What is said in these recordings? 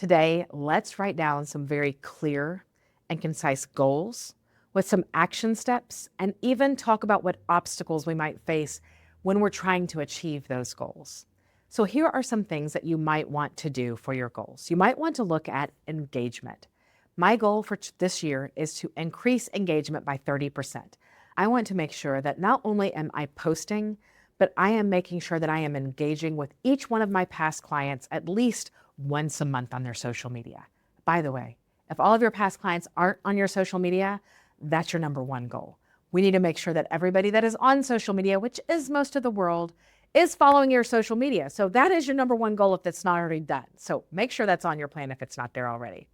Today, let's write down some very clear and concise goals with some action steps and even talk about what obstacles we might face when we're trying to achieve those goals. So here are some things that you might want to do for your goals. You might want to look at engagement. My goal for this year is to increase engagement by 30%. I want to make sure that not only am I posting, but I am making sure that I am engaging with each one of my past clients at least once a month on their social media. By the way, if all of your past clients aren't on your social media, that's your number one goal. We need to make sure that everybody that is on social media, which is most of the world, is following your social media. So that is your number one goal if that's not already done. So make sure that's on your plan if it's not there already.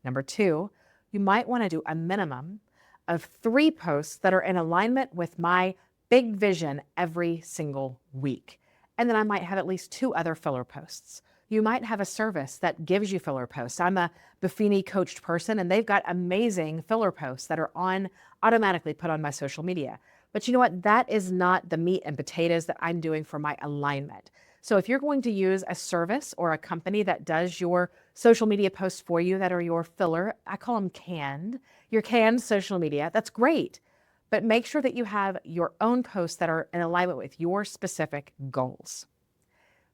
Number two, you might want to do a minimum of 3 posts that are in alignment with my big vision every single week. And then I might have at least 2 other filler posts. You might have a service that gives you filler posts. I'm a Buffini coached person and they've got amazing filler posts that are automatically put on my social media. But you know what? That is not the meat and potatoes that I'm doing for my alignment. So if you're going to use a service or a company that does your social media posts for you that are your filler, I call them canned, your canned social media, that's great. But make sure that you have your own posts that are in alignment with your specific goals.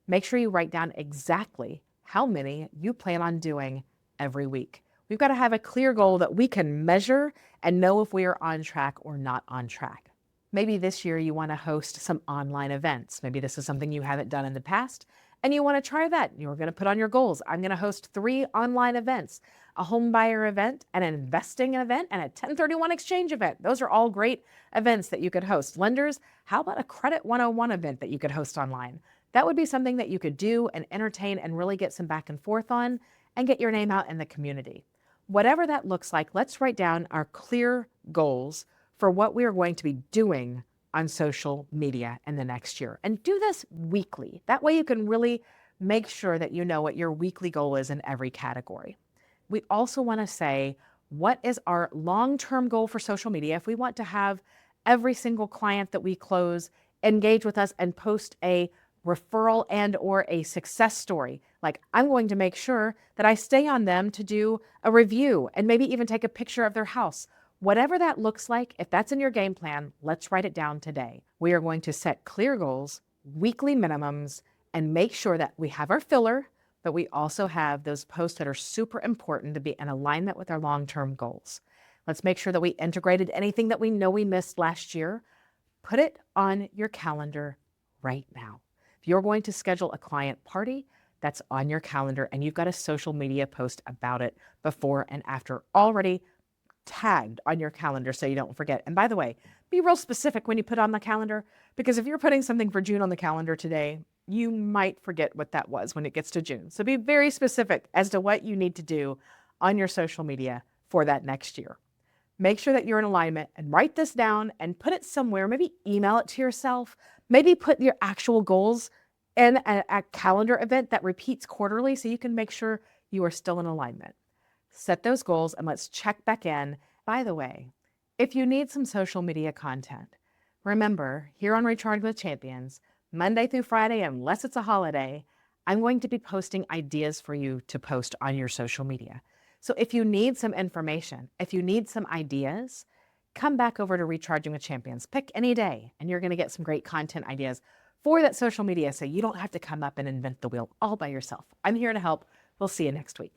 Make sure you write down exactly how many you plan on doing every week. We've got to have a clear goal that we can measure and know if we are on track or not on track. Maybe this year you want to host some online events. Maybe this is something you haven't done in the past and you want to try that. You're going to put on your goals. I'm going to host 3 online events, a home buyer event, an investing event, and a 1031 exchange event. Those are all great events that you could host. Lenders, how about a credit 101 event that you could host online? That would be something that you could do and entertain and really get some back and forth on and get your name out in the community. Whatever that looks like, let's write down our clear goals for what we are going to be doing on social media in the next year. And do this weekly. That way you can really make sure that you know what your weekly goal is in every category. We also want to say, what is our long-term goal for social media? If we want to have every single client that we close engage with us and post a referral and or a success story. Like, I'm going to make sure that I stay on them to do a review and maybe even take a picture of their house. Whatever that looks like, if that's in your game plan, let's write it down today. We are going to set clear goals, weekly minimums, and make sure that we have our filler, but we also have those posts that are super important to be in alignment with our long-term goals. Let's make sure that we integrated anything that we know we missed last year. Put it on your calendar right now. If you're going to schedule a client party, that's on your calendar and you've got a social media post about it before and after already tagged on your calendar so you don't forget. And by the way, be real specific when you put on the calendar, because if you're putting something for June on the calendar today, you might forget what that was when it gets to June. So be very specific as to what you need to do on your social media for that next year. Make sure that you're in alignment and write this down and put it somewhere. Maybe email it to yourself. Maybe put your actual goals in a calendar event that repeats quarterly so you can make sure you are still in alignment. Set those goals and let's check back in. By the way, if you need some social media content, remember, here on Recharge with Champions, Monday through Friday, unless it's a holiday, I'm going to be posting ideas for you to post on your social media. So if you need some information, if you need some ideas, come back over to Recharging with Champions. Pick any day and you're going to get some great content ideas for that social media so you don't have to come up and invent the wheel all by yourself. I'm here to help. We'll see you next week.